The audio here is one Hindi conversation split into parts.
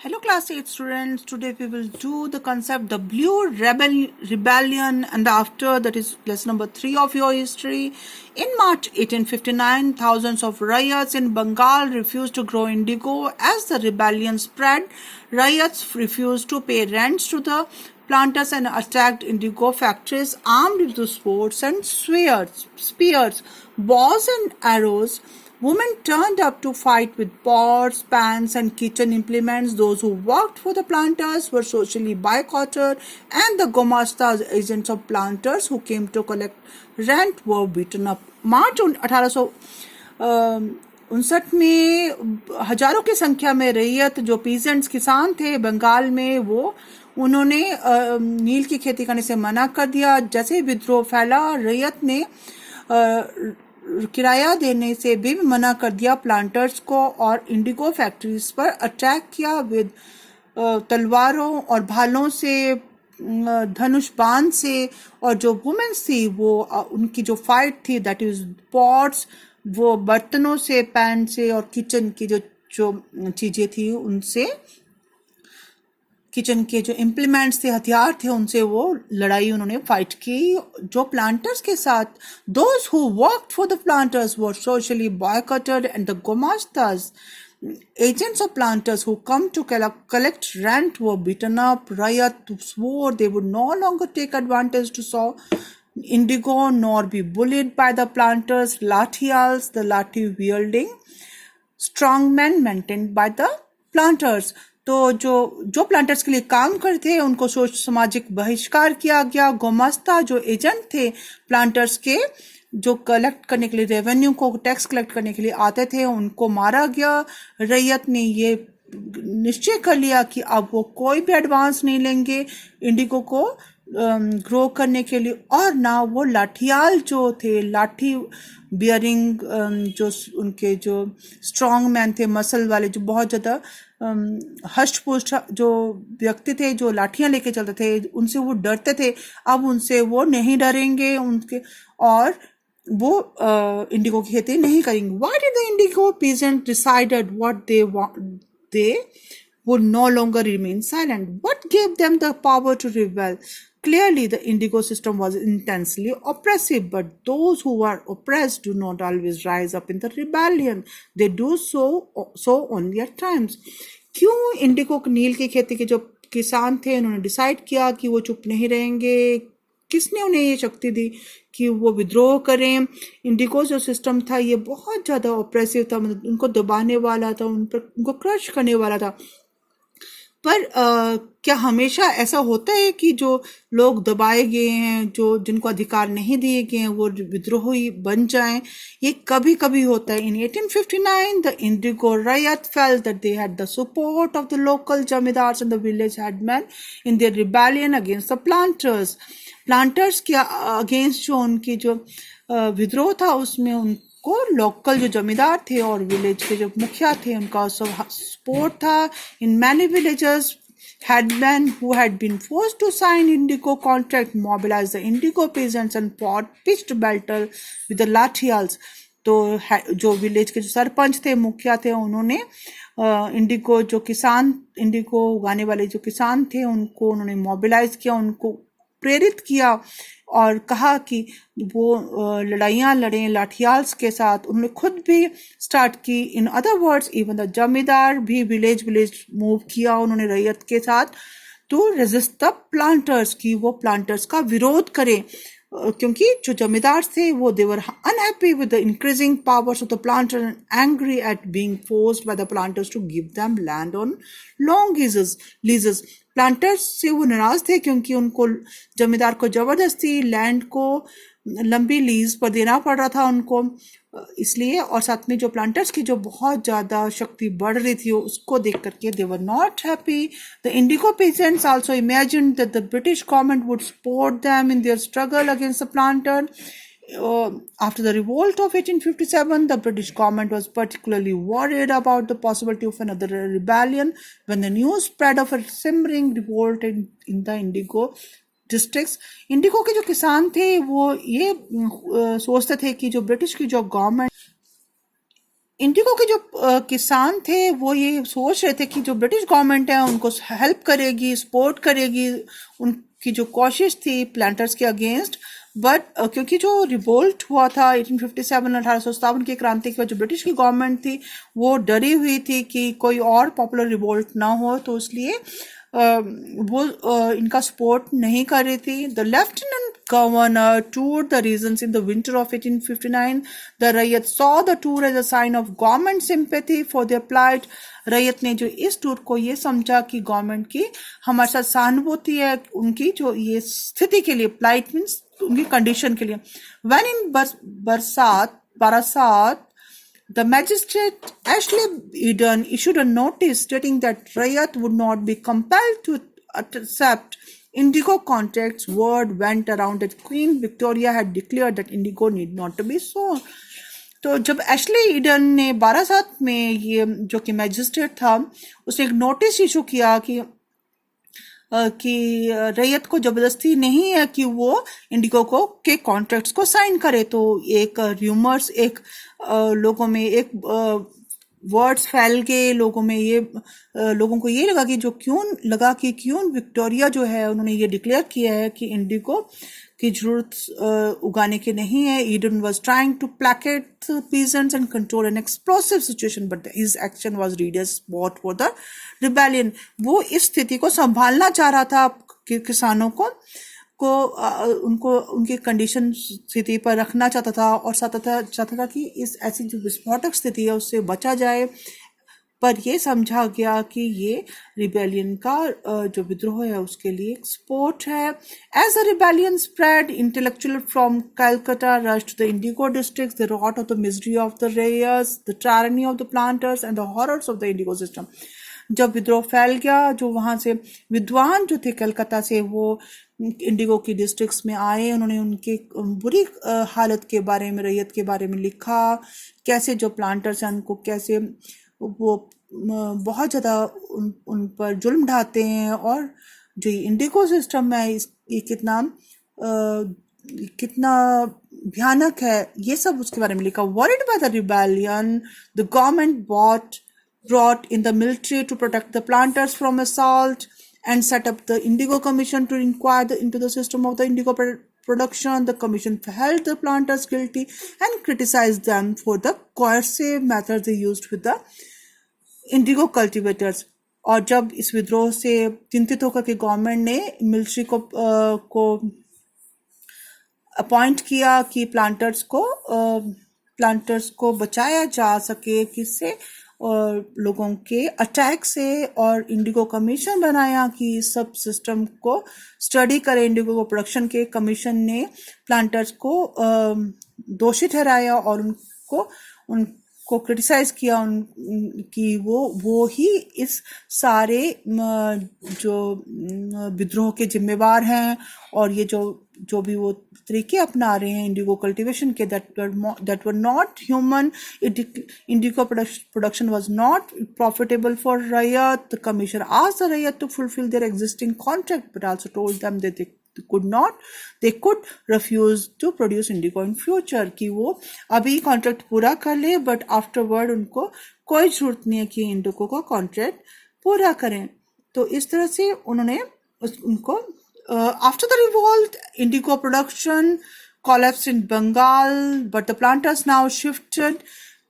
Hello class 8 students, today we will do the concept the Blue Rebellion and after that is lesson number 3 of your history. In March 1859, thousands of ryots in Bengal refused to grow indigo. As the rebellion spread, ryots refused to pay rents to the planters and attacked indigo factories armed with swords and spears, bows and arrows. Women turned up to fight with pots, pans, and kitchen implements. Those who worked for the planters were socially boycotted, and the Gomastas, agents of planters who came to collect rent, were beaten up. मार्च 1859 में हजारों की संख्या में रैयत जो पीजेंट्स किसान थे बंगाल में वो उन्होंने नील की खेती करने से मना कर दिया. जैसे ही विद्रोह फैला रैयत ने किराया देने से भी मना कर दिया प्लांटर्स को और इंडिगो फैक्ट्रीज पर अटैक किया विद तलवारों और भालों से, धनुष बाण से. और जो वुमेन्स थी वो उनकी जो फाइट थी दैट इज पॉट्स, वो बर्तनों से, पैन से और किचन की जो चीजें थी उनसे, किचन के जो इम्प्लीमेंट्स थे, हथियार थे, उनसे वो लड़ाई उन्होंने फाइट की जो प्लांटर्स के साथ. Those who worked for the planters were socially boycotted and the gomastas, agents of planters who come to collect rent, were beaten up. Riot swore they would no longer take advantage to sow indigo nor be bullied by the planters. Lathials, the lathi wielding strongmen maintained by the planters. तो जो प्लांटर्स के लिए काम करते थे उनको सामाजिक बहिष्कार किया गया. गोमास्ता जो एजेंट थे प्लांटर्स के, जो कलेक्ट करने के लिए रेवेन्यू को टैक्स कलेक्ट करने के लिए आते थे, उनको मारा गया. रैयत ने ये निश्चय कर लिया कि अब वो कोई भी एडवांस नहीं लेंगे इंडिगो को ग्रो करने के लिए, और ना वो लाठियाल जो थे, लाठी बियरिंग, जो उनके जो स्ट्रॉन्ग मैन थे, मसल वाले, जो बहुत ज़्यादा हष्ट पुष्ट जो व्यक्ति थे जो लाठियां लेके चलते थे, उनसे वो डरते थे. अब उनसे वो नहीं डरेंगे उनके, और वो इंडिगो की खेती नहीं करेंगे. Why did the indigo peasant decided what they would no longer remain silent? What gave them the power to rebel? Clearly, the indigo system was intensely oppressive, but those who are oppressed do not always rise up in the rebellion. They do so only at times. क्यों इंडिगो नील की खेती के जो किसान थे उन्होंने डिसाइड किया कि वो चुप नहीं रहेंगे? किसने उन्हें ये शक्ति दी कि वो विद्रोह करें? इंडिगो जो सिस्टम था ये बहुत ज़्यादा ऑप्रेसिव था, मतलब उनको दबाने वाला था, उनको क्रश करने वाला था. पर क्या हमेशा ऐसा होता है कि जो लोग दबाए गए हैं, जो जिनको अधिकार नहीं दिए गए हैं, वो विद्रोही बन जाएं? ये कभी कभी होता है. In 1859 the indigo riot felt that they had the support of the local zamindars and the village headman in their rebellion against the planters. Planters के अगेंस्ट जो उनकी जो विद्रोह था उसमें उनको लोकल जो जमींदार थे और विलेज के जो मुखिया थे उनका सपोर्ट था. In many villages headmen who had been forced to sign indigo contract mobilized the indigo peasants and fought pitched battle with the lathials. तो जो विलेज के जो सरपंच थे, मुखिया थे, उन्होंने इंडिगो जो किसान, इंडिगो उगाने वाले जो किसान थे उनको उन्होंने मोबिलाइज किया, उनको प्रेरित किया और कहा कि वो लड़ाइयाँ लड़ें लाठियाल्स के साथ. उन्होंने खुद भी स्टार्ट की. In other words even the जमींदार भी विलेज मूव किया उन्होंने रैयत के साथ टू रेजिस्ट द प्लांटर्स, की वो प्लांटर्स का विरोध करें. क्योंकि जो जमींदार थे वो they were unhappy with the increasing powers of the planter and angry at being forced by the planters to give them land on long leases. Planters से वो नाराज थे क्योंकि उनको जमींदार को जबरदस्ती लैंड को लंबी लीज पर देना पड़ रहा था उनको, इसलिए. और साथ में जो प्लांटर्स की जो बहुत ज़्यादा शक्ति बढ़ रही थी उसको देख करके they were not happy. The indigo peasants also imagined that the British government would support them in their struggle against the planter. After the revolt of 1857, the British government was particularly worried about the possibility of another rebellion when the news spread of a simmering revolt in the indigo districts. Indigo के जो किसान थे वो ये सोचते थे कि जो ब्रिटिश की जो गवर्नमेंट इंडिगो के जो किसान थे वो ये सोच रहे थे कि जो ब्रिटिश गवर्नमेंट है उनको हेल्प करेगी, सपोर्ट करेगी, उनकी जो कोशिश थी प्लांटर्स के अगेंस्ट। बट क्योंकि जो रिवोल्ट हुआ था 1857 1857 की क्रांति के बाद, जो ब्रिटिश की गवर्नमेंट थी वो डरी हुई थी कि कोई और पॉपुलर रिवोल्ट ना हो, तो इसलिए वो इनका सपोर्ट नहीं कर रही थी। The lieutenant governor toured the regions in the winter of 1859. The Rayat saw the tour as a sign of government sympathy for their plight. रैयत ने जो इस टूर को ये समझा कि गवर्नमेंट की हमारे साथ सहानुभूति है, उनकी जो ये स्थिति के लिए, प्लाइट मीन्स उनकी कंडीशन के लिए। When in Barasat, the magistrate Ashley Eden issued a notice stating that Rayat would not be compelled to accept indigo contracts. Word went around that Queen Victoria had declared that indigo need not to be sown. तो जब एशले ईडन ने 12/7 में ये जो कि मैजिस्ट्रेट था उसने एक नोटिस इशू किया कि रैयत को जबरदस्ती नहीं है कि वो इंडिगो को के कॉन्ट्रैक्ट्स को साइन करे। तो एक र्यूमर्स, एक लोगों में एक वर्ड्स फैल गए, लोगों में ये लोगों को ये लगा कि क्यों विक्टोरिया जो है उन्होंने ये डिक्लेयर किया है कि इंडिगो की जरूरत उगाने की नहीं है। Eden was trying to placate peasants and control an explosive situation, but his action was read as support for the rebellion. वो इस स्थिति को संभालना चाह रहा था, किसानों को उनको उनकी कंडीशन स्थिति पर रखना चाहता था, और चाहता था कि इस ऐसी जो विस्फोटक स्थिति है उससे बचा जाए। पर यह समझा गया कि ये रिबेलियन का जो विद्रोह है उसके लिए एक सपोर्ट है। As the rebellion spread, intellectual from Calcutta rushed to the indigo districts, the rot of the misery of the ryots, the tyranny of the planters and the horrors of the indigo system. जब विद्रोह फैल गया, जो वहां से विद्वान जो थे कलकत्ता से वो इंडिगो की डिस्ट्रिक्ट्स में आए, उन्होंने उनके बुरी हालत के बारे में, रैयत के बारे में लिखा, कैसे जो प्लांटर्स हैं उनको कैसे वो बहुत ज़्यादा उन पर जुल्म ढाते हैं, और जो इंडिगो सिस्टम है ये कितना भयानक है, ये सब उसके बारे में लिखा। Worried by the rebellion, the government brought in the military to protect the planters from assault and set up the Indigo Commission to inquire into the system of the indigo production. The commission held the planters guilty and criticized them for the coercive methods they used with the indigo cultivators. और जब इस विद्रोह से चिंतित होकर के गवर्नमेंट ने मिलिट्री को अपॉइंट किया कि प्लांटर्स को बचाया जा सके किससे, और लोगों के अटैक से, और इंडिगो कमीशन बनाया कि सब सिस्टम को स्टडी करे। इंडिगो प्रोडक्शन के कमीशन ने प्लांटर्स को दोषी ठहराया और उनको क्रिटिसाइज किया कि वो ही इस सारे जो विद्रोह के जिम्मेवार हैं, और ये जो भी वो तरीके अपना रहे हैं इंडिगो कल्टीवेशन के, that were not human. Indigo production was not profitable for Rayat. The commission asked the Rayat to fulfill their existing contract, but also told them that they could refuse to produce indigo in future, कि वो अभी कॉन्ट्रैक्ट पूरा कर ले, बट आफ्टरवर्ड उनको कोई जरूरत नहीं है कि इंडिगो का कॉन्ट्रैक्ट पूरा करें। तो इस तरह से उन्होंने उनको after the revolt, indigo production collapsed in Bengal, but the planters now shifted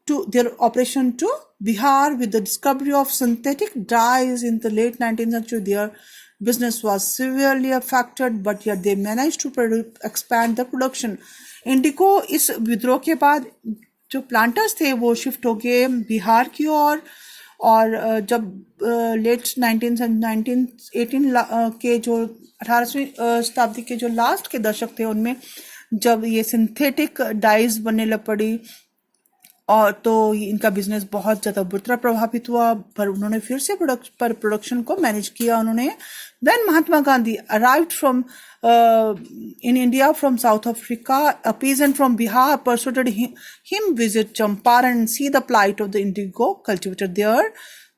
to their operation to Bihar. With the discovery of synthetic dyes in the late 19th century, their business was severely affected, but yet they managed to expand the production. Indigo इस विद्रोह के बाद जो प्लांटर्स थे वो शिफ्ट हो गए बिहार की ओर, और जब लेट 1918 के जो 18वीं शताब्दी के जो लास्ट के दशक थे उनमें जब ये सिंथेटिक डाइज बनने लग पड़ी, और तो इनका बिजनेस बहुत ज़्यादा बुरी तरह प्रभावित हुआ, पर उन्होंने फिर से प्रोडक्शन को मैनेज किया उन्होंने। Then Mahatma Gandhi arrived from in India from South Africa. A peasant from Bihar persuaded him visit Champaran and see the plight of the indigo cultivator there.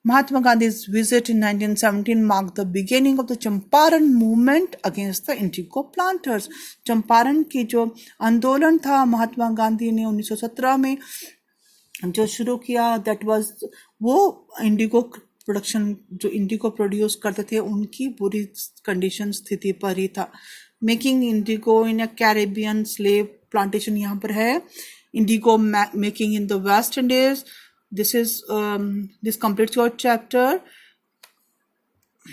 Mahatma Gandhi's visit in 1917 marked the beginning of the Champaran movement against the indigo planters. Champaran की जो आंदोलन था महात्मा गांधी ने 1917 में जो शुरू किया दैट वाज वो इंडिगो प्रोडक्शन, जो इंडिगो प्रोड्यूस करते थे उनकी बुरी कंडीशन स्थिति पर ही था. मेकिंग इंडिगो इन अ कैरेबियन स्लेव प्लांटेशन यहाँ पर है. Indigo making in the West Indies. This completes your chapter.